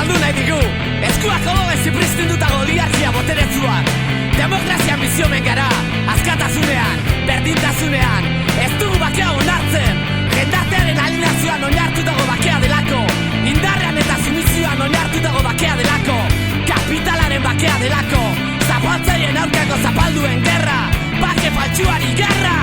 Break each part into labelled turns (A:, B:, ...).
A: saldu nahi digu. Eskuak odolez ipristinduta oligarkia boteretsuan. Demokrazia biziomen gara, askatasunean, berdintasunean. Ez dugu bakea onartzen, jendartearen alineazioan oinartutako bakea delako. Indarrean eta sumizioan oinartutako bakea delako. Kapitalaren bakea delako. Zapaltzaien aurkako zapalduen gerra, bake faltsuari gerra.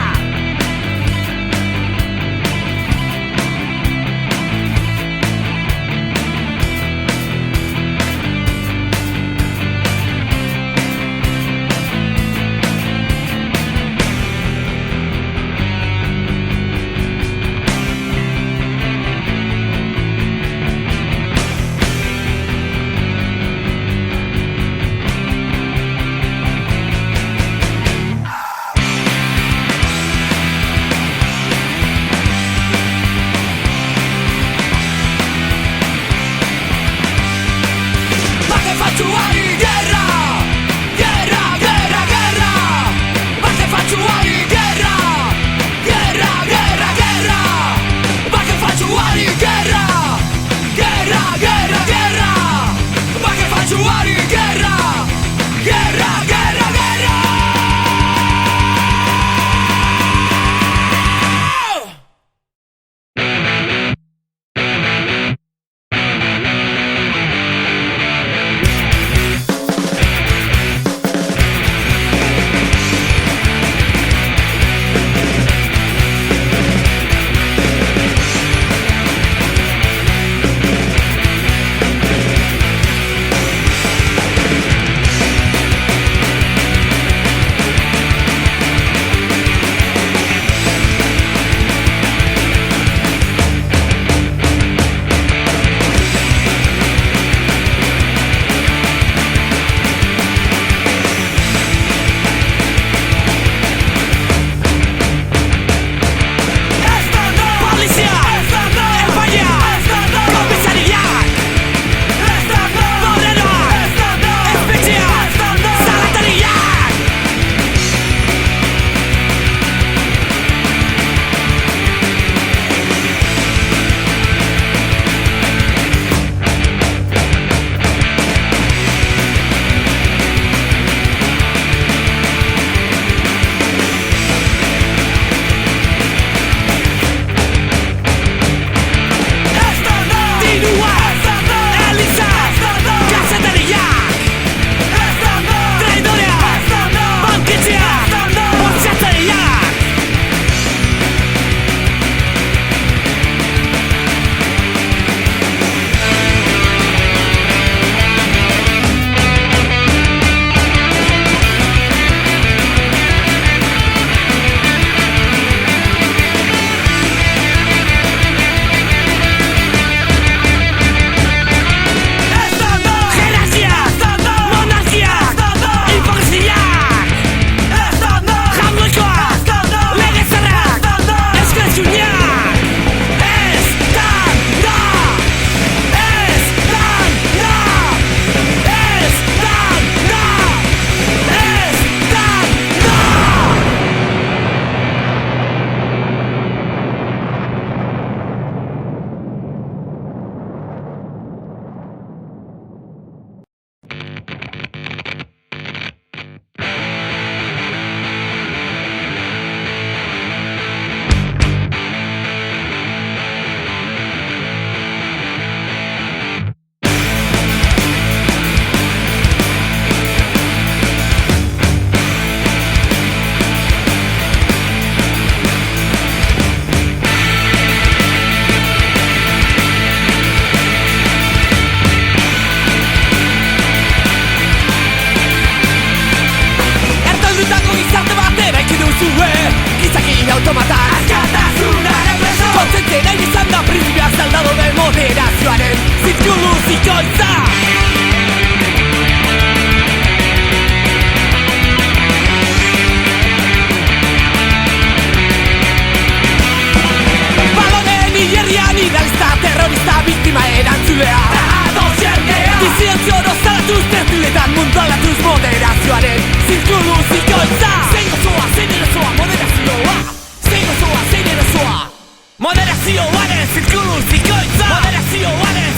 B: Moderazioaren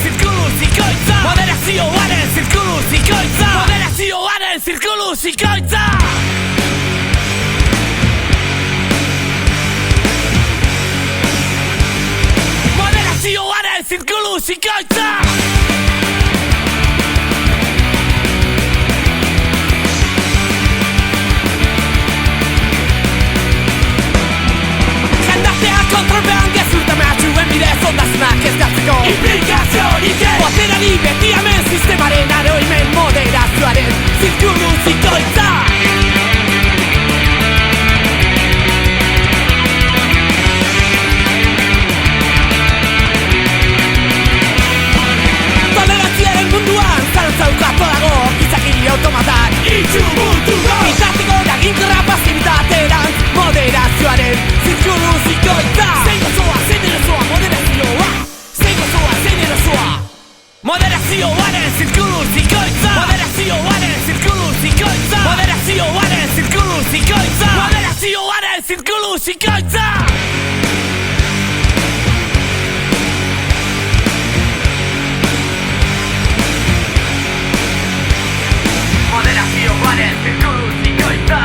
B: zirkulu zikoitza.
A: zikoitza. Kontrolpean gezurta mehatxuen bidez ondasunak ez galtzeko implikaziorik ez boterari beti hemen sistemaren aroimen moderazioaren zirkulu zikoitza. Toleratziaren munduan zarantzaukato dago gizaki automatak itxu mutuko izateko eraginkorra pasibitaterantz moderazioaren zirkulu zikoitza. Zein gozoa, zein erosoa, moderazioa. Zein gozoa, zein erosoa. Moderazioaren zirkulu zikoitza. Moderazioaren zirkulu zikoitza. Moderazioaren zirkulu zikoitza. Moderazioaren zirkulu zikoitza. Moderazioaren zirkulu zikoitza.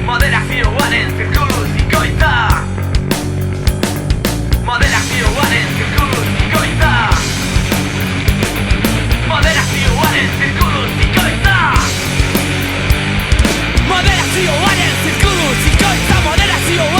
A: Moderazioaren zirkulu zikoitza. Moderazioaren zirkulu zikoitza. Moderazioaren zirkulu zikoitza. Moderazioaren zirkulu zikoitza. Moderazioaren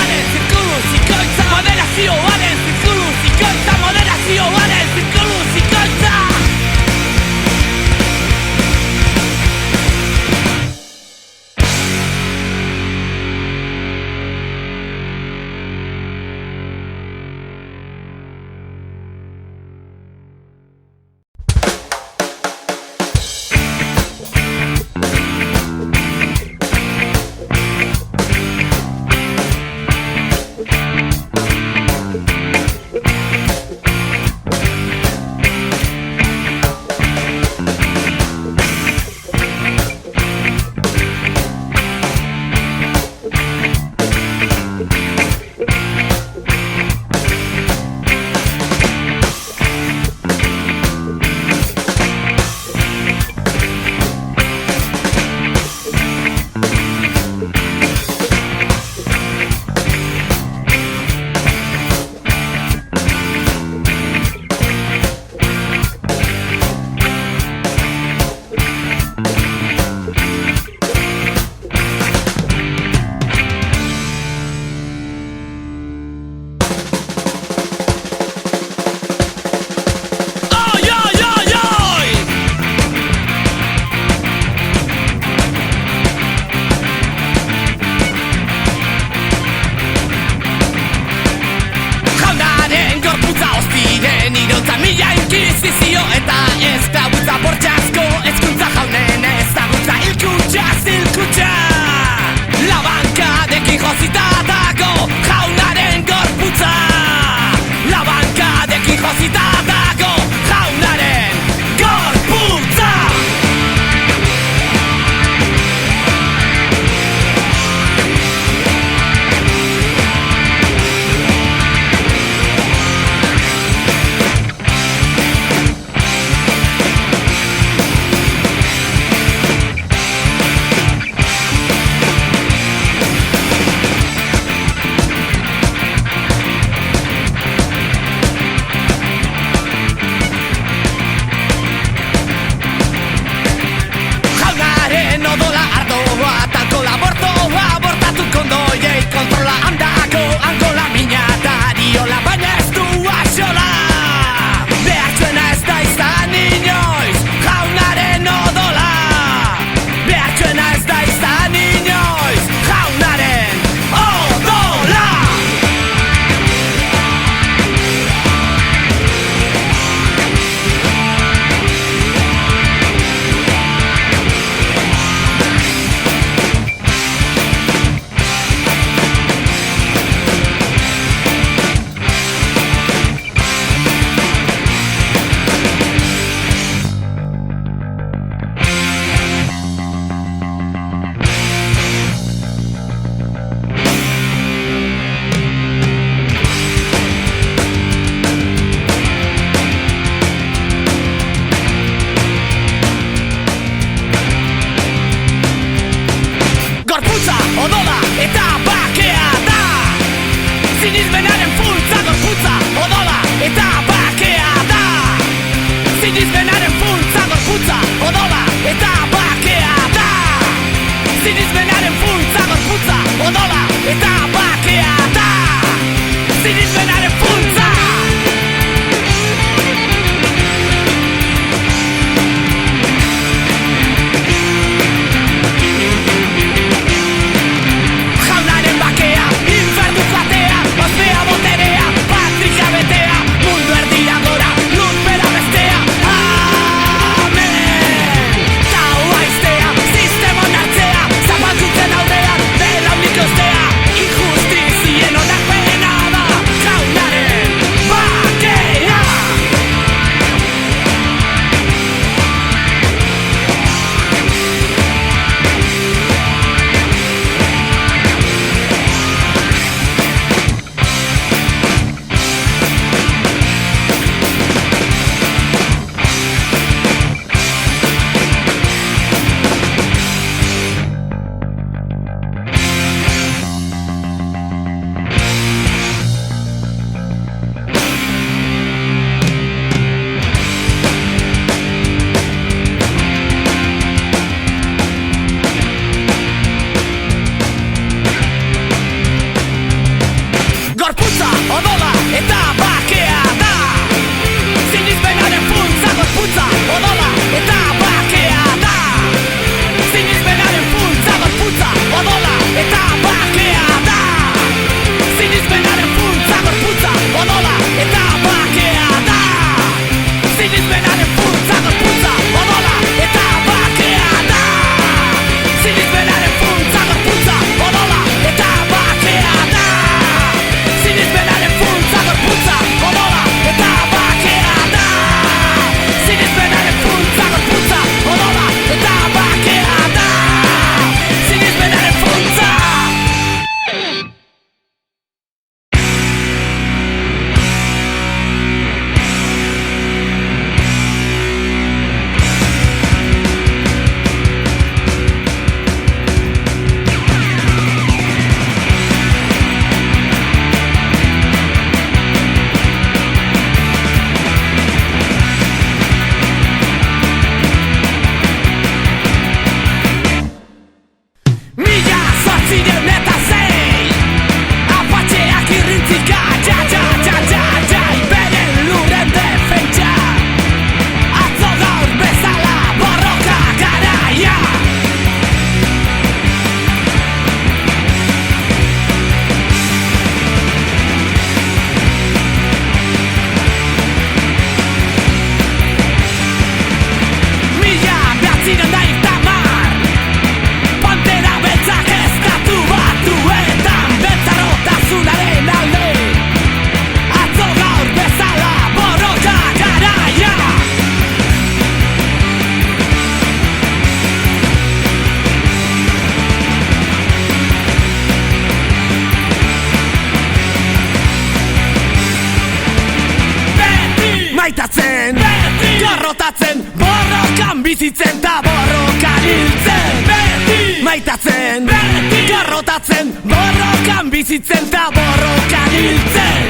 A: maitatzen, beti garrotatzen, borrokan bizitzen ta borrokan hiltzen. Beti maitatzen, beti garrotatzen, borrokan bizitzen ta borrokan hiltzen.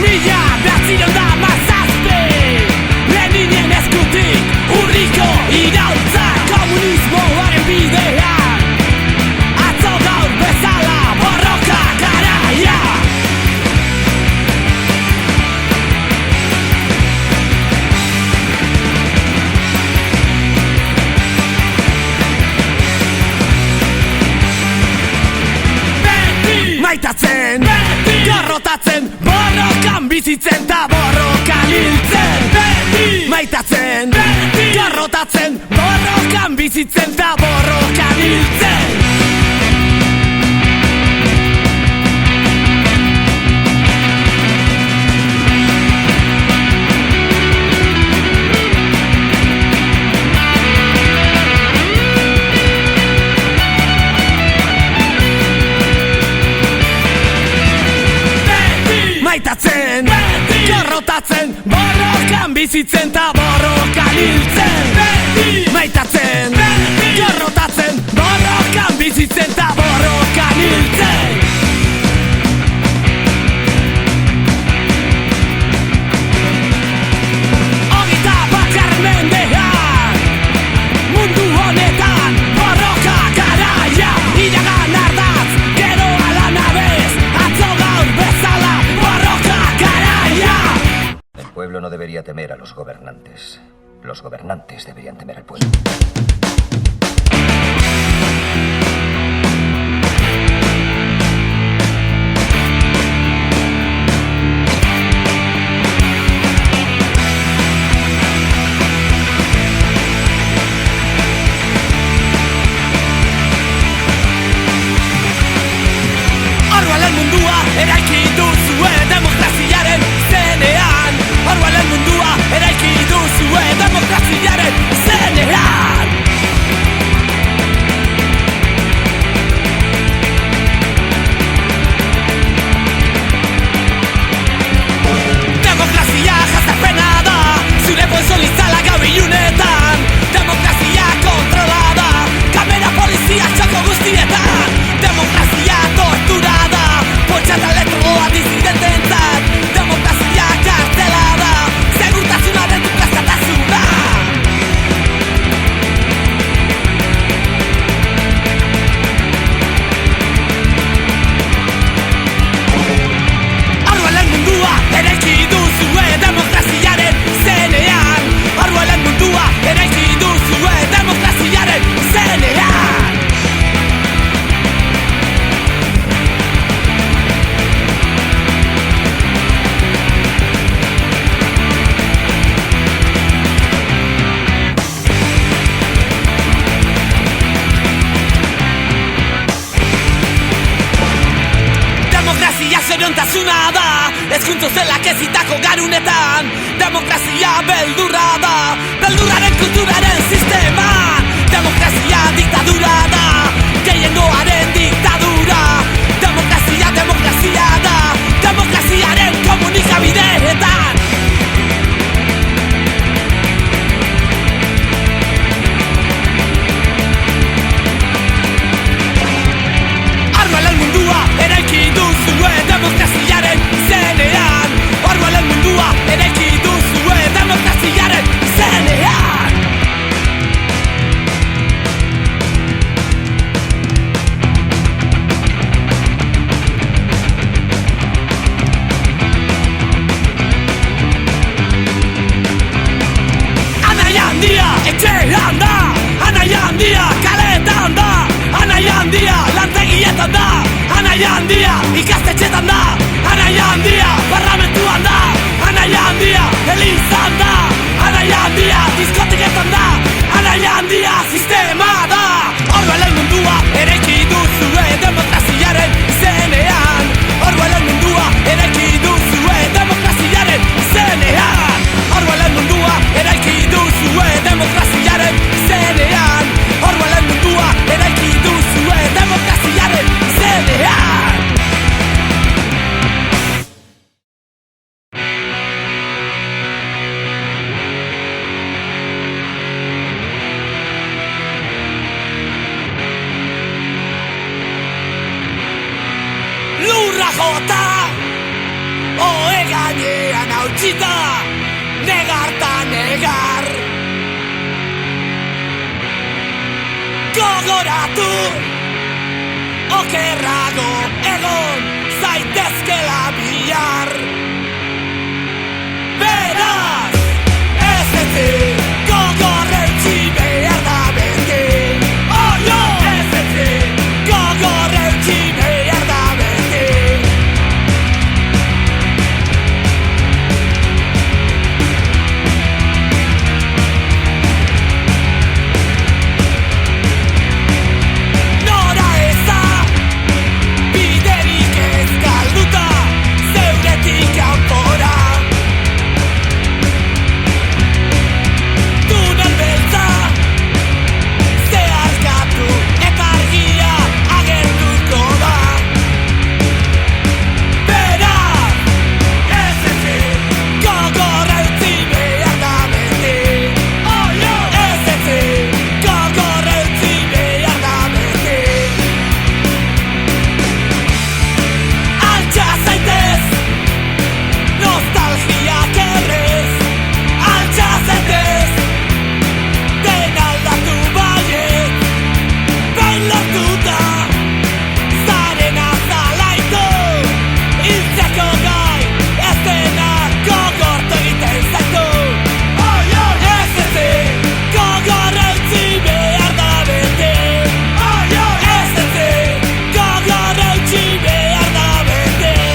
A: Mila behatzireun da mazazpi, Leninen eskutik urriko iraultza, komunismoaren bidean, atzo gaur bezala borroka garaia. Beti maitatzen, beti garrotatzen, borrokan bizitzen ta borrokan hiltzen. Beti maitatzen, beti garrotatzen, borrokan bizitzen ta borrokan hiltzen. Maitatzen, beti garrotatzen, borrokan bizitzen ta borrokan hiltzen. Beti maitatzen, beti garrotatzen, borrokan bizitzen ta borrokan hiltzen. Hogeita bat mendean, mundu honetan borroka garaia. Iragan ardaz, gero ala nabez, atzo gaur bezala borroka garaia.
B: El pueblo no debería temer a los gobernantes. Los gobernantes deberían temer al pueblo.
A: Orwellen mundua eraiki duzue demokraziaren zenean. Orwellen mundua eraiki duzue demokraziaren zenean. Demokrazia jazarpena da, zure bolso litzala gau ilunetan. Demokrazia kontrolada, kamera polizia txoko guztietan. Demokrazia tortura da, poltsa eta elektroa disidententzat. Demokrazia kartela da, segurtasuna den duk askatasuna. Orwellen mundua eraiki duzue demokraziaren zenean. Orwellen mundua eraiki duzue demokraziaren zenean. Demokrazia zoriontasuna da, ezkuntzo zelak ezitako garunetan. Demokrazia beldurra da, beldurraren kulturaren sisteman. Demokrazia diktadura da, gehiengoaren diktadura. Demokrazia, demokrazia da, demokraziaren komunikabideetan. Orwellen mundua eraiki duzue demokraziaren zenean. Orwellen mundua eraiki duzue demokraziaren zenean. Anaia handia etxean da, anaia handia kaletan da, anaia handia lantegietan da, anaia handia ikastetxetan da, anaia handia parlamentuan da, anaia handia elizan da, anaia handia diskotiketan da, anaia handia sistema da. Orwellen mundua eraiki duzue demokraziaren zenean. Orwellen mundua eraiki duzue demokraziaren zenean. Orwellen mundua eraiki duzue demokraziaren zenean. Orwellen mundua eraiki duzue demokraziaren zenean. jota ohe gainean hautsita negar ta negar gogoratu okerrago egon zaitezkela bihar beraz ez ezik gogorreutzi behar da beti oio ez ezik gogorreutzi behar da beti nora eza biderik ez galduta zeuretik kanpora tunel beltza zeharkatu eta argia agertuko da beraz ez ezik gogorra utzi behar da beti oio ez ezik gogorra utzi behar da beti altxa zaitez nostalgiak errez altxa zaitez den aldatu baiet behin lortuta zaren azalaito hiltzeko gai ez dena gogortu egiten zaitu oio ez ezik gogorra utzi behar da beti oio ez ezik gogorra utzi behar da beti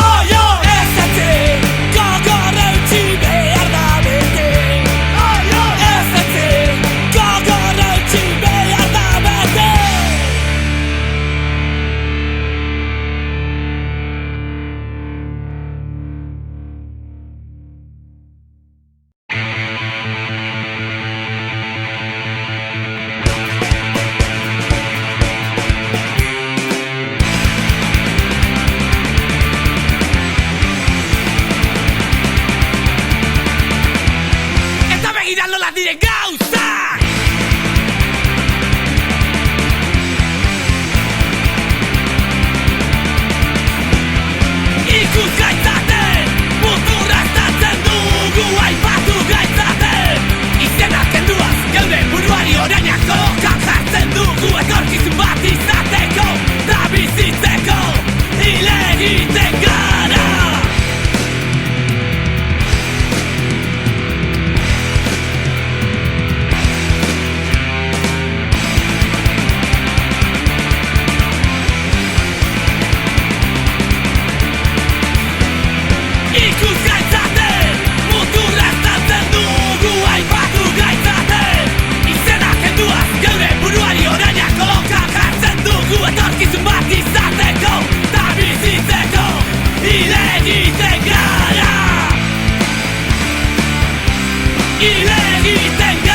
A: oio ez ezik gogorra utzi behar da beti oio ez ezik gogorra utzi behar da beti eta begiran nola diren gauzak ikus gaitzaten muturra estatzen dugu aipatu gaitzaten izenak kenduaz geure buruari orainak kolokan jartzen dugu etorkizun bat izateko da bizitzeko hile egiten gara ikus gaitzaten muturra estatzen dugu aipatu gaitzaten izenak kenduaz geure buruari orainak kolokan jartzen dugu etorkizun bat izateko da bizitzeko hile egiten gara hile egiten